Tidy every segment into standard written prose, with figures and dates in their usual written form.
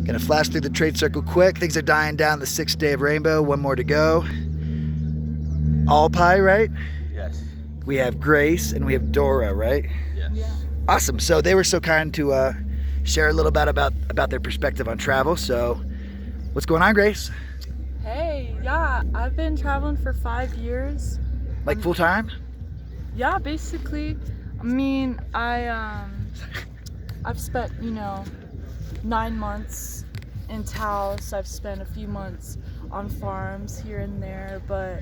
Gonna flash through the trade circle quick. Things are dying down the 6th day of Rainbow. One more to go. AllPie, right? Yes. We have Grace and we have Dora, right? Yes. Yeah. Awesome. So they were so kind to share a little bit about their perspective on travel. So what's going on, Grace? Hey, yeah, I've been traveling for 5 years. Like full time? Yeah, basically. I mean, I've spent, 9 months in Taos. I've spent a few months on farms here and there, but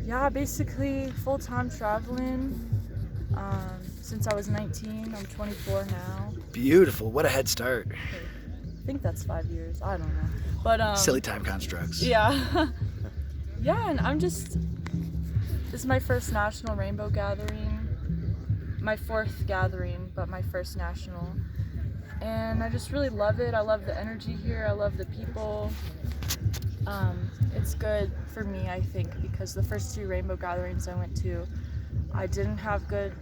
yeah, basically full-time traveling since I was 19. I'm 24 now. Beautiful. What a head start. I think that's 5 years. I don't know. But Silly time constructs. yeah. Yeah, and this is my first national rainbow gathering. My 4th gathering, but my first national. And I just really love it. I love the energy here. I love the people. It's good for me, I think, because the first 2 rainbow gatherings I went to, I didn't have good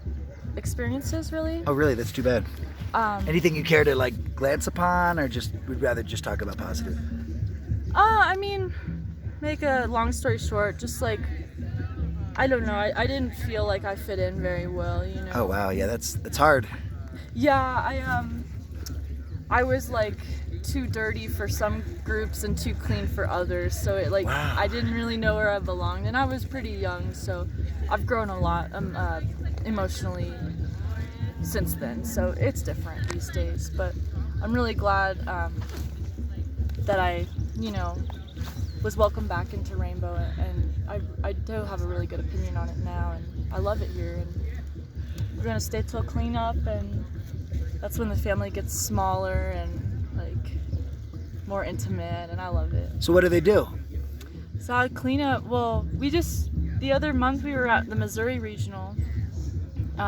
experiences, really. Oh, really? That's too bad. Anything you care to like glance upon, or we'd rather just talk about positive? I mean, make a long story short, just like, I don't know, I didn't feel like I fit in very well, Oh wow, yeah, that's hard. Yeah, I was like too dirty for some groups and too clean for others, so Wow. I didn't really know where I belonged, and I was pretty young, so I've grown a lot emotionally since then, so it's different these days. But I'm really glad that I was welcomed back into Rainbow, and I do have a really good opinion on it now, and I love it here. And we're gonna stay till cleanup, and that's when the family gets smaller and like more intimate, and I love it. So what do they do? So I clean up. Well, the other month we were at the Missouri Regional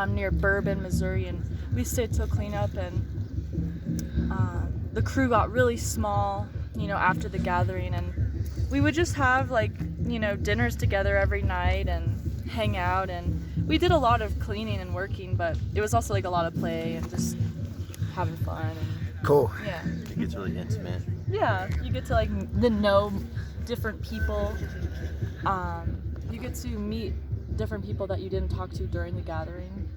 near Bourbon, Missouri, and we stayed till cleanup, and the crew got really small, after the gathering, and we would just have dinners together every night and hang out, and we did a lot of cleaning and working, but it was also like a lot of play and just having fun. And, Cool. yeah. It gets really intimate. Yeah, you get to know different people. You get to meet different people that you didn't talk to during the gathering.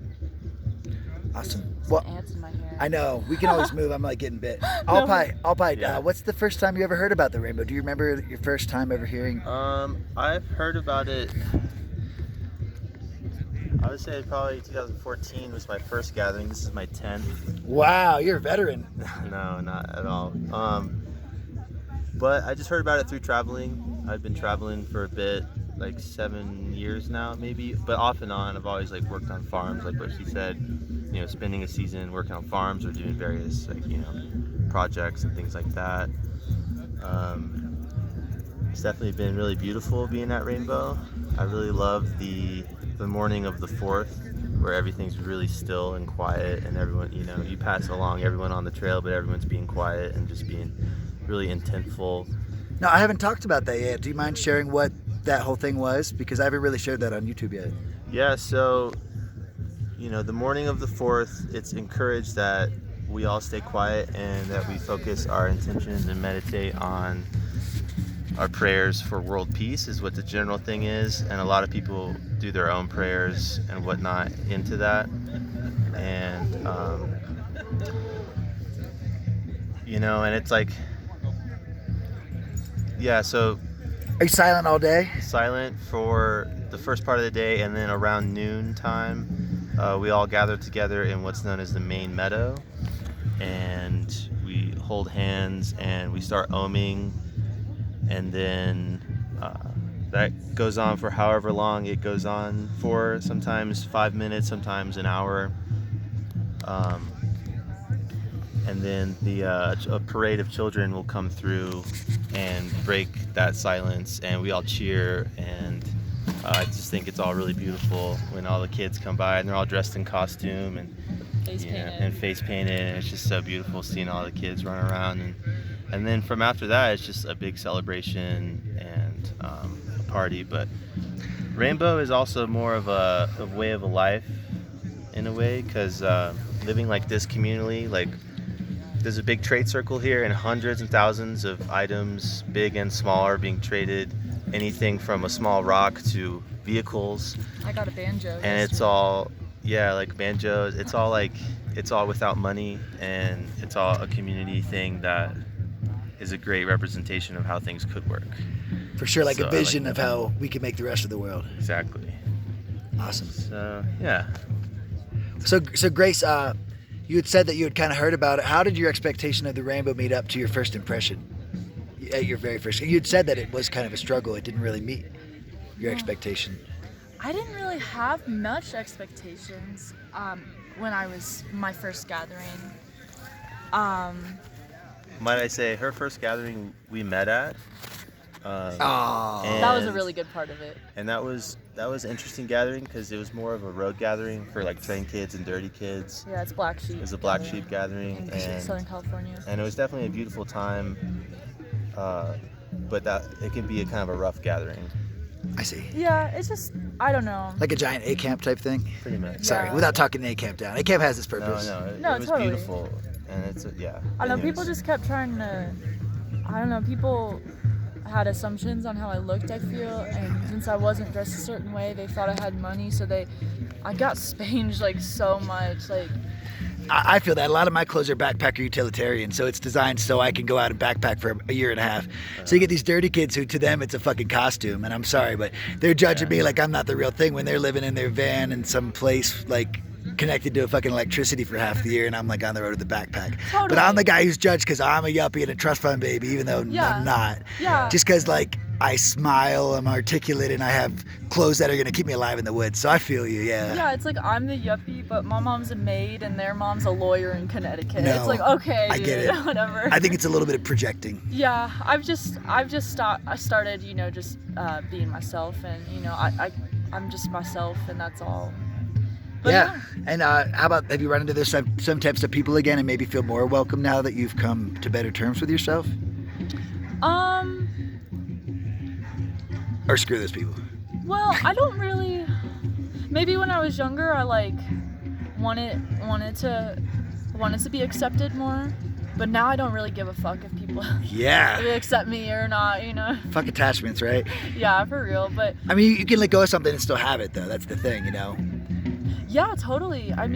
Awesome. There's Well, ants in my hair. I know we can always move. I'm like getting bit. AllPie. Yeah. What's the first time you ever heard about the rainbow? Do you remember your first time ever hearing? I've heard about it. I would say probably 2014 was my first gathering. This is my 10th. Wow, you're a veteran. No, not at all. But I just heard about it through traveling. I've been traveling for a bit, like 7 years now, maybe. But off and on, I've always worked on farms, like what she said. Spending a season working on farms or doing various projects and things like that. It's definitely been really beautiful being at Rainbow. I really love the morning of the 4th, where everything's really still and quiet, and everyone, you pass along everyone on the trail, but everyone's being quiet and just being really intentful. No, I haven't talked about that yet. Do you mind sharing what that whole thing was? Because I haven't really shared that on YouTube yet. Yeah, so the morning of the 4th, it's encouraged that we all stay quiet and that we focus our intentions and meditate on our prayers for world peace, is what the general thing is. And a lot of people do their own prayers and whatnot into that. And, and it's so. Are you silent all day? Silent for the first part of the day, and then around noon time, we all gather together in what's known as the main meadow, and we hold hands and we start oming, and then that goes on for however long it goes on for, sometimes 5 minutes, sometimes an hour, and then a parade of children will come through and break that silence, and we all cheer, and I just think it's all really beautiful when all the kids come by and they're all dressed in costume and face painted, and it's just so beautiful seeing all the kids run around, and then from after that it's just a big celebration and a party. But Rainbow is also more of a way of a life in a way, because living like this communally, there's a big trade circle here, and hundreds and thousands of items, big and small, are being traded. Anything from a small rock to vehicles. I got a banjo. And it's all, yeah, like banjos. It's all without money, and it's all a community thing that is a great representation of how things could work. For sure, like So a I vision like of how we can make the rest of the world. Exactly. Awesome. So yeah. So Grace, you had said that you had kind of heard about it. How did your expectation of the rainbow meet up to your first impression? At your very first, you had said that it was kind of a struggle. It didn't really meet your expectation. I didn't really have much expectations when I was my first gathering. Might I say, her first gathering we met at. That was a really good part of it. And that was an interesting gathering because it was more of a road gathering for like trained kids and dirty kids. Yeah, it's Black Sheep. It was a Black Sheep gathering, in Southern California. and it was definitely a beautiful time. But that it can be a kind of a rough gathering. I see. Yeah, it's just, I don't know. Like a giant A camp type thing. Pretty much. Sorry, Yeah. without talking the A camp down. A camp has its No, purpose. no, it was totally. beautiful, and it's yeah. I don't know, Anyways. people just kept trying to, I don't know, people had assumptions on how I looked, I feel, and since I wasn't dressed a certain way, they thought I had money, so I got spanged like so much, like. I feel that a lot of my clothes are backpacker utilitarian, so it's designed so I can go out and backpack for a year and a half. So you get these dirty kids who, to them, it's a fucking costume, and I'm sorry, but they're judging me like I'm not the real thing when they're living in their van in some place like connected to a fucking electricity for half the year, and I'm like on the road with the backpack. Totally. But I'm the guy who's judged because I'm a yuppie and a trust fund baby, even though Yeah. I'm not. Yeah. Just because like I smile, I'm articulate, and I have clothes that are gonna keep me alive in the woods. So I feel you, yeah. Yeah, it's like I'm the yuppie, but my mom's a maid and their mom's a lawyer in Connecticut. No, it's like, okay, I dude, get it. whatever. I think it's a little bit of projecting. Yeah, I started, just being myself, and I'm just myself, and that's all. But Yeah. And how about, have you run into some types of people again and maybe feel more welcome now that you've come to better terms with yourself? Or screw those people? Well, I don't really. Maybe when I was younger, I wanted to be accepted more, but now I don't really give a fuck if people Yeah. accept me or not. Fuck attachments, right? Yeah, for real. But I mean, you can let go of something and still have it, though. That's the thing, yeah, totally. I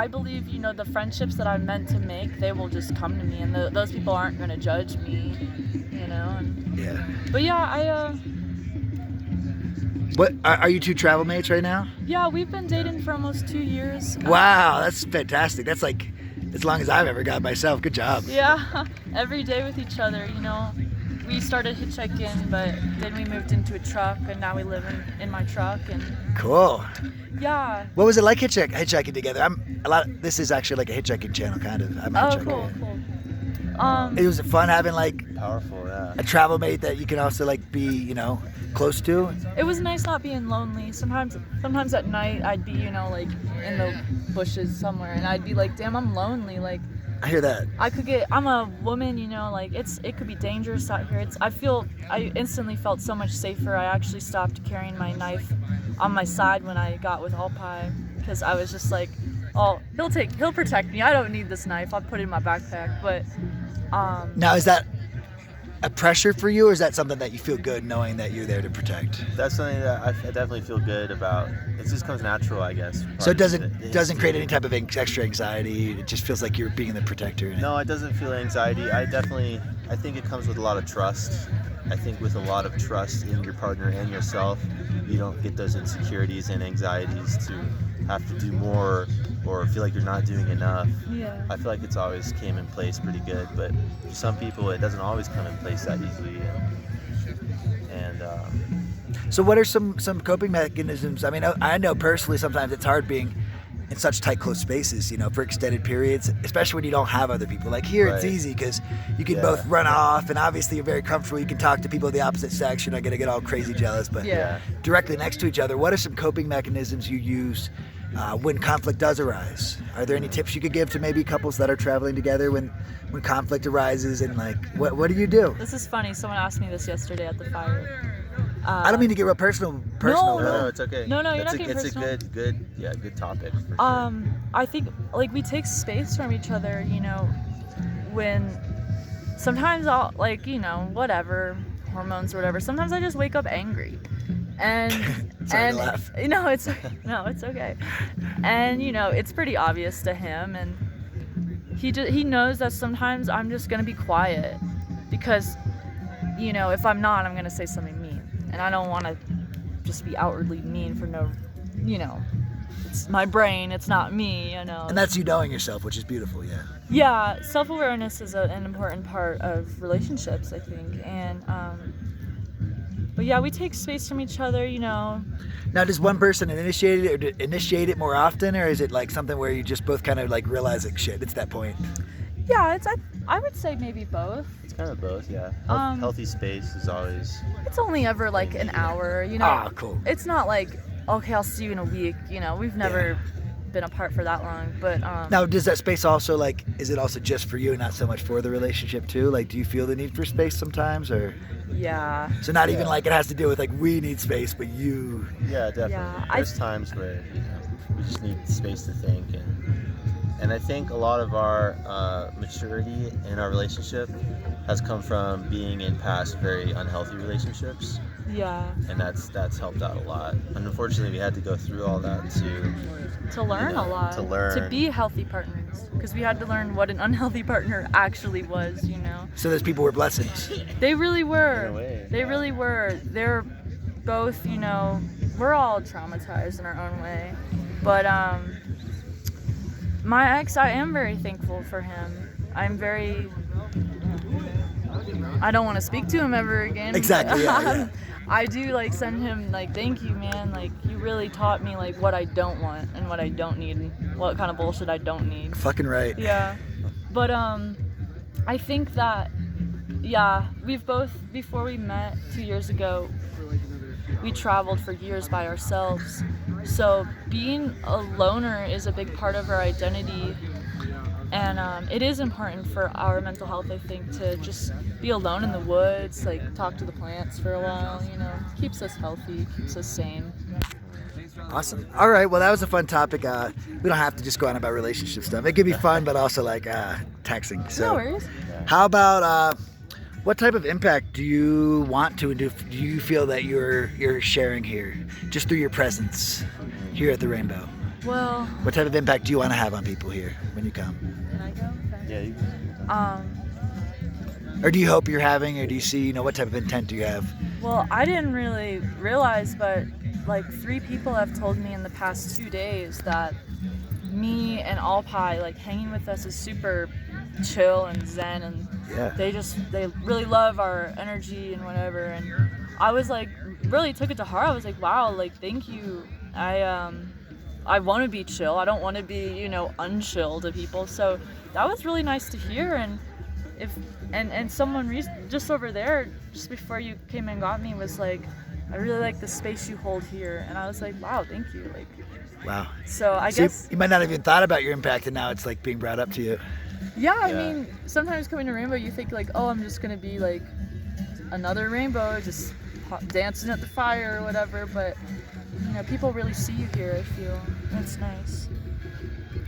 believe the friendships that I'm meant to make, they will just come to me, and those people aren't gonna judge me, And, Yeah. but yeah, What are you two travel mates right now? yeah, we've been dating for almost 2 years. Wow, that's fantastic. That's like as long as I've ever got myself. Good job. Yeah, every day with each other, We started hitchhiking, but then we moved into a truck, and now we live in my truck, and Cool. yeah. What was it like hitchhiking together? This is actually like a hitchhiking channel, kind of. I'm a Oh, hitchhiker. cool. It was fun having like Powerful, yeah. a travel mate that you can also like be, close to. It was nice not being lonely. Sometimes at night I'd be, like in the bushes somewhere, and I'd be like, damn, I'm lonely. Like, I hear that. I'm a woman, like it could be dangerous out here. I instantly felt so much safer. I actually stopped carrying my knife on my side when I got with AllPie, because I was just like, oh, he'll protect me. I don't need this knife. I'll put it in my backpack. But Now, is that a pressure for you, or is that something that you feel good knowing that you're there to protect? That's something that I definitely feel good about. It just comes natural, I guess. So it doesn't create any type of extra anxiety. It just feels like you're being the protector. No, it doesn't feel anxiety. I think it comes with a lot of trust. I think with a lot of trust in your partner and yourself, you don't get those insecurities and anxieties to have to do more or feel like you're not doing enough. yeah. I feel like it's always came in place pretty good, but for some people it doesn't always come in place that easily. So what are some coping mechanisms? I mean, I know personally sometimes it's hard being in such tight, close spaces, for extended periods, especially when you don't have other people. Like here, it's Right. easy because you can Yeah. both run off, and obviously you're very comfortable. You can talk to people of the opposite sex. You're not gonna get all crazy jealous, but Yeah. directly next to each other, what are some coping mechanisms you use when conflict does arise? Are there any tips you could give to maybe couples that are traveling together when conflict arises, and like what do you do? This is funny. Someone asked me this yesterday at the fire. I don't mean to get real personal. No, No, it's okay. No, you're It's not a, getting it's personal. a good topic. For sure. I think like we take space from each other, you know, when sometimes I'll like, you know, whatever, hormones or whatever. Sometimes I just wake up angry. And Sorry to laugh. no, it's okay. And you know, it's pretty obvious to him, and he knows that sometimes I'm just gonna be quiet because, you know, if I'm not, I'm gonna say something mean, and I don't want to just be outwardly mean for no, you know, it's my brain, it's not me, you know. And that's you knowing yourself, which is beautiful, yeah. Yeah, self-awareness is an important part of relationships, I think, and but yeah, we take space from each other, you know. Now, does one person initiate it, or initiate it more often, or is it like something where you just both kind of like realize like shit, it's that point? Yeah, I would say maybe both. It's kind of both, yeah. Healthy space is always. It's only ever like an hour, you know. Ah, cool. It's not like, okay, I'll see you in a week, you know. We've never been apart for that long, but Now, does that space also like, is it also just for you and not so much for the relationship too? Like, do you feel the need for space sometimes, or? yeah. So not even like it has to do with like we need space, but you. Yeah, definitely. Yeah, There's times where, you know, we just need space to think, and I think a lot of our maturity in our relationship has come from being in past very unhealthy relationships, Yeah. and that's helped out a lot. And unfortunately, we had to go through all that To learn you know, a lot. to learn. To be healthy partners, because we had to learn what an unhealthy partner actually was, you know. So those people were blessings. They really were. In a way, They yeah. really were. They're both, you know, we're all traumatized in our own way. But my ex, I am very thankful for him. I don't want to speak to him ever again. Exactly, yeah. I do like send him like, thank you, man. Like, you really taught me like what I don't want and what I don't need and what kind of bullshit I don't need. Fucking right. Yeah. But I think that, yeah, we've both, before we met 2 years ago, we traveled for years by ourselves. So being a loner is a big part of our identity. And it is important for our mental health, I think, to just be alone in the woods, like talk to the plants for a while, you know, keeps us healthy, keeps us sane. Awesome. All right. Well, that was a fun topic. We don't have to just go on about relationship stuff. It could be fun, but also like taxing. So, No worries. how about what type of impact do you want to, and do you feel that you're sharing here, just through your presence here at the Rainbow? Well, What type of impact do you want to have on people here when you come? can I go? Okay. Yeah, you can. Or do you hope you're having, or do you see, what type of intent do you have? Well, I didn't really realize, but like 3 people have told me in the past 2 days that me and AllPie, like hanging with us, is super chill and zen, and Yeah. they really love our energy and whatever. And I was like, really took it to heart. I was like, wow, like thank you. I want to be chill. I don't want to be, unchill to people. So that was really nice to hear. And someone just over there, just before you came and got me, was like, I really like the space you hold here. And I was like, wow, thank you. Like, Wow. so I So guess, you might not have even thought about your impact, and now it's like being brought up to you. yeah, I Yeah. mean, sometimes coming to Rainbow, you think like, oh, I'm just going to be like another Rainbow, just dancing at the fire or whatever. But, people really see you here, I feel. That's nice.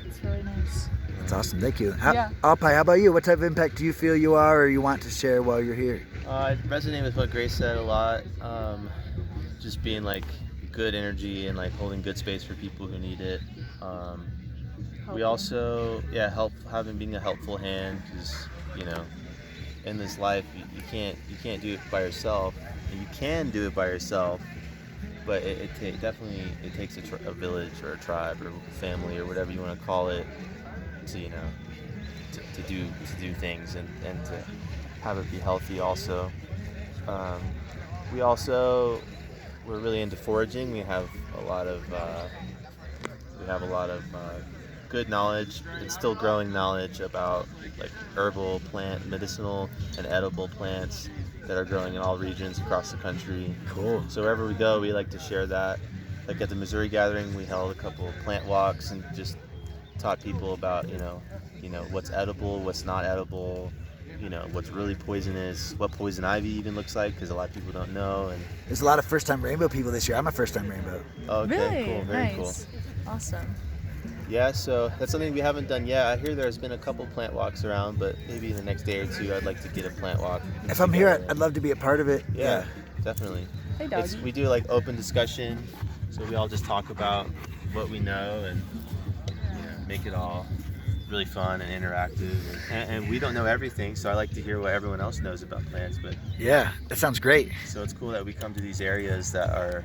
It's really nice. That's awesome. Thank you. Yeah. AllPie, how about you? What type of impact do you feel you are, or you want to share while you're here? I resonate with what Grace said a lot. Just being like good energy and like holding good space for people who need it. We also, being a helpful hand, because in this life you can't do it by yourself. You can do it by yourself, but it definitely takes a village or a tribe or family or whatever you want to call it to do things and to have it be healthy also. We're really into foraging. We have a lot of good knowledge. It's still growing knowledge about like herbal, plant, medicinal, and edible plants that are growing in all regions across the country. Cool. So wherever we go, we like to share that. Like at the Missouri gathering, we held a couple of plant walks and just taught people about what's edible, what's not edible, what's really poisonous, what poison ivy even looks like, because a lot of people don't know. And There's a lot of first-time Rainbow people this year. I'm a first-time Rainbow. okay, Really? cool, very nice. Awesome. Yeah, so that's something we haven't done yet. I hear there's been a couple plant walks around, but maybe in the next day or two, I'd like to get a plant walk. If I'm here, I'd love to be a part of it. Yeah, definitely. Hey, doggy. We do like open discussion, so we all just talk about what we know and make it all really fun and interactive. And we don't know everything, so I like to hear what everyone else knows about plants. But Yeah, that sounds great. so it's cool that we come to these areas that are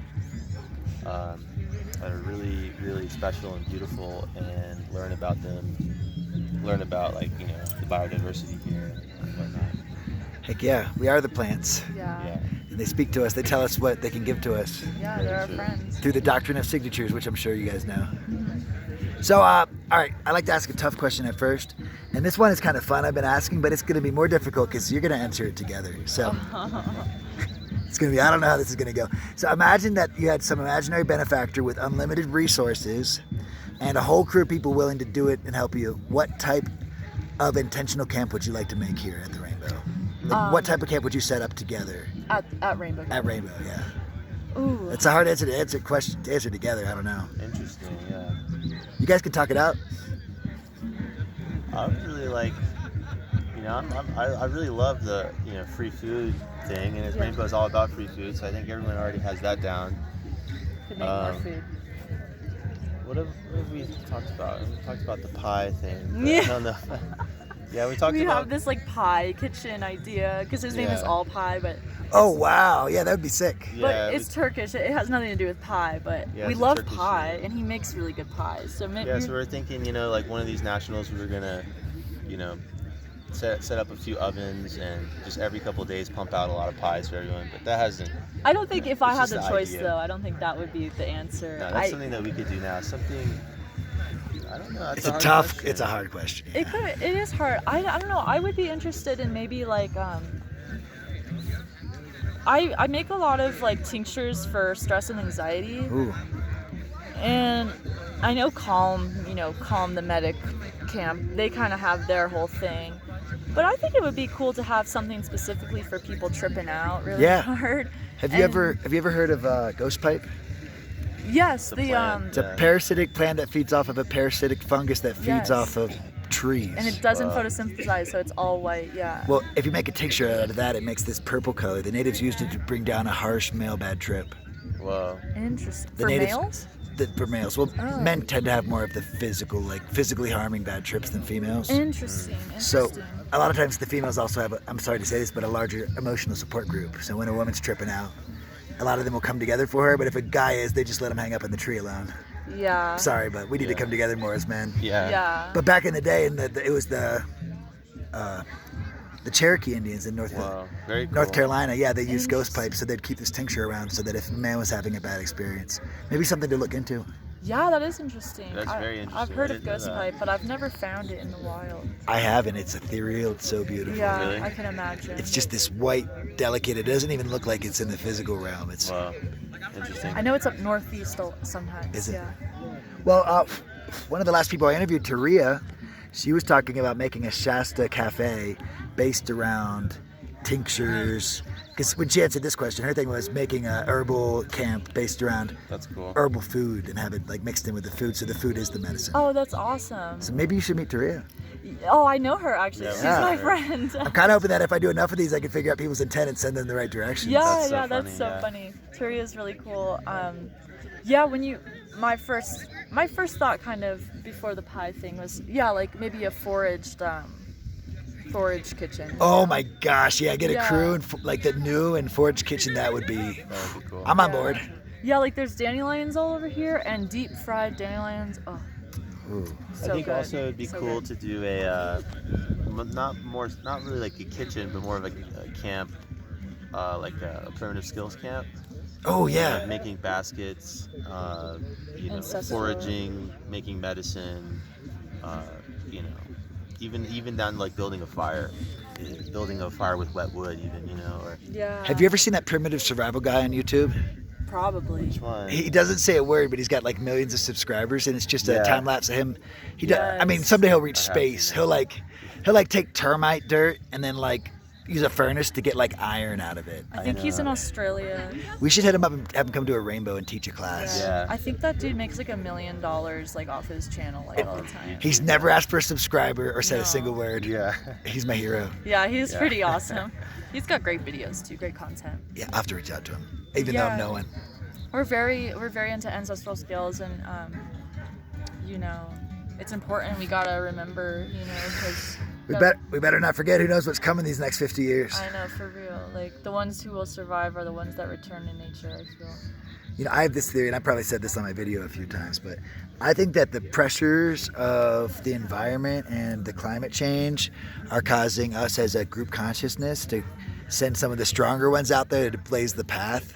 really, really special and beautiful, and learn about them. Learn about the biodiversity here and whatnot. Heck yeah, we are the plants. Yeah. And they speak to us. They tell us what they can give to us Yeah, Very they're our true. friends. through the doctrine of signatures, which I'm sure you guys know. So, all right, I like to ask a tough question at first. And this one is kind of fun, I've been asking, but it's going to be more difficult because you're going to answer it together. So, it's going to be, I don't know how this is going to go. So, imagine that you had some imaginary benefactor with unlimited resources and a whole crew of people willing to do it and help you. What type of intentional camp would you like to make here at the Rainbow? Like, what type of camp would you set up together At Rainbow. at Rainbow? Yeah. Ooh. It's a hard answer to answer question to answer together. I don't know. Interesting, yeah. You guys can talk it out. I would really like, I really love the free food thing, and Yeah. Rainbow is all about free food, so I think everyone already has that down. Could make more Um, food. What have we talked about? We talked about the pie thing. but Yeah. I don't know. Yeah, we talked We about. have this like pie kitchen idea because his name is Yeah. AllPie, but Oh wow, yeah, that would be sick. but it's Turkish. It has nothing to do with pie, but Yeah, we it's a love Turkish pie, name. and he makes really good pies. So maybe Yeah, so we're thinking, like one of these nationals, we were gonna, set up a few ovens and just every couple of days pump out a lot of pies for everyone. But that hasn't. I don't think if I it's had just the the choice idea. though, I don't think that would be the answer. No, that's something that we could do now. Something. I don't know. That's It's a hard tough. question. It's a hard question. It is hard. I don't know. I would be interested in maybe like I make a lot of like tinctures for stress and anxiety, Ooh, and I know Calm the medic camp, they kind of have their whole thing, but I think it would be cool to have something specifically for people tripping out really Yeah. hard. have you And- ever heard of ghost pipe? Yes, The the plant. It's a Yeah. parasitic plant that feeds off of a parasitic fungus that feeds Yes. off of trees. and it doesn't Wow. photosynthesize, so it's all white. Yeah. Well, if you make a tincture out of that, it makes this purple color. The natives used it to bring down a harsh male bad trip. Whoa. Interesting. The For natives- males? For males, well, Oh. men tend to have more of the physically harming bad trips than females. Interesting. So a lot of times the females also have, I'm sorry to say this, but a larger emotional support group. So when a woman's tripping out, a lot of them will come together for her. But if a guy is, they just let him hang up in the tree alone. Yeah. Sorry, but we need to Yeah. come together more as men. Yeah. Yeah. But back in the day, it was the Cherokee Indians in North Very cool. North Carolina. Yeah, they used ghost Interesting. pipes, so they'd keep this tincture around so that if a man was having a bad experience, maybe something to look into. Yeah, that is interesting. That's very I've interesting. heard I of didn't know ghost that. pipe, but I've never found it in the wild. I have, and it's ethereal. It's so beautiful. Yeah, Really? I can imagine. It's just this white, delicate. It doesn't even look like it's in the physical realm. It's Wow. Interesting. I know it's up northeast sometimes. Is it? Yeah. well, one of the last people I interviewed, Taria, she was talking about making a Shasta cafe based around tinctures. Because when she answered this question, her thing was making a herbal camp based around That's cool. herbal food and have it like mixed in with the food, so the food is the medicine. Oh, that's awesome. So maybe you should meet Taria. Oh, I know her actually. Yeah, She's we know my her. friend. I'm kind of hoping that if I do enough of these, I can figure out people's intent and send them in the right direction. Yeah, That's so yeah, that's funny, so yeah. funny. Tyria is really cool. Yeah, my first thought kind of before the pie thing was like maybe a forage kitchen. Oh my gosh, yeah, get a Yeah. crew and like the new and forage kitchen. That would be. That would be cool. I'm on Yeah. board. Yeah, like there's dandelions all over here and deep fried dandelions. Oh, Ooh. so I think good. also it'd be So cool good. to do a not really like a kitchen, but more of a camp, like a primitive skills camp. Oh Like yeah. making baskets, Ancestral. foraging, making medicine, even down to like building a fire with wet wood, or Yeah. Have you ever seen that primitive survival guy on YouTube? Probably. which one? He doesn't say a word, but he's got like millions of subscribers, and it's just a Yeah. time lapse of him. He does. I mean, Yes. someday he'll reach I have space. seen He'll like take termite dirt and then like use a furnace to get like iron out of it. I think he's in Australia. We should hit him up and have him come to a rainbow and teach a class. Yeah. I think that dude makes like $1 million like off his channel like all the time. He's never asked for a subscriber or said No. a single word. Yeah. He's my hero. Yeah, he's pretty awesome. He's got great videos too, great content. Yeah, I'll have to reach out to him, even though I'm no one. We're very into ancestral skills, and you know, it's important. We gotta remember, you know, because We better not forget who knows what's coming these next 50 years. I know, for real. Like, the ones who will survive are the ones that return to nature, I feel. You know, I have this theory, and I probably said this on my video a few times, but I think that the pressures of the environment and the climate change are causing us as a group consciousness to send some of the stronger ones out there to blaze the path.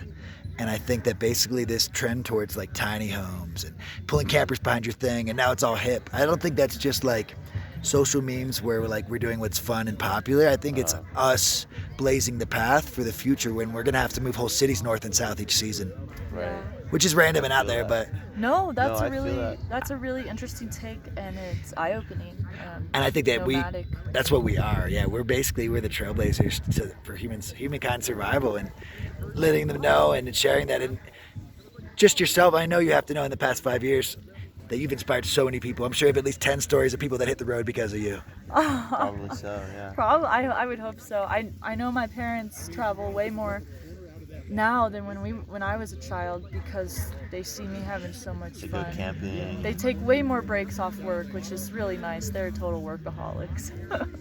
And I think that basically this trend towards like tiny homes and pulling campers behind your thing, and now it's all hip. I don't think that's just like social memes where we're doing what's fun and popular. I think it's us blazing the path for the future when we're gonna have to move whole cities north and south each season. Right. Which is random and out there, but No, that's No, a I feel really that. that's a really interesting take, and it's eye-opening. and I think that nomadic. that's what we are. Yeah, we're the trailblazers for humankind survival, and letting them know and sharing that. And just yourself, I know you have to know in the past 5 years that you've inspired so many people. I'm sure you have at least 10 stories of people that hit the road because of you. Probably so, yeah. Probably, I would hope so. I know my parents travel way more now than when I was a child, because they see me having so much To go fun. camping. They take way more breaks off work, which is really nice. They're total workaholics.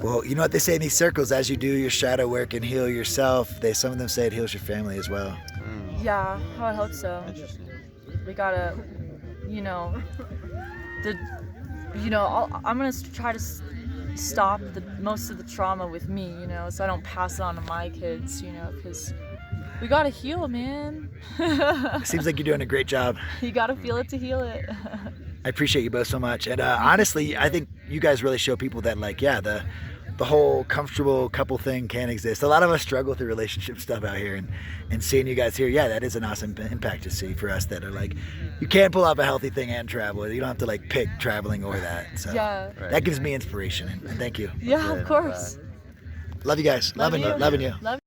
Well, you know what they say in these circles: as you do your shadow work and heal yourself, some of them say it heals your family as well. Yeah, I would hope so. Interesting. We gotta, you know, I'm gonna try to stop most of the trauma with me, you know, so I don't pass it on to my kids, you know, because we gotta heal, man. It seems like you're doing a great job. You gotta feel it to heal it. I appreciate you both so much. And honestly, I think you guys really show people that, like, yeah, the whole comfortable couple thing can exist. A lot of us struggle through relationship stuff out here, and seeing you guys here, yeah, that is an awesome impact to see for us that are like, you can pull off a healthy thing and travel. You don't have to like pick traveling or that. So Yeah. that gives me inspiration, and thank you. Yeah, Good, of course. Love you guys. Loving you. Love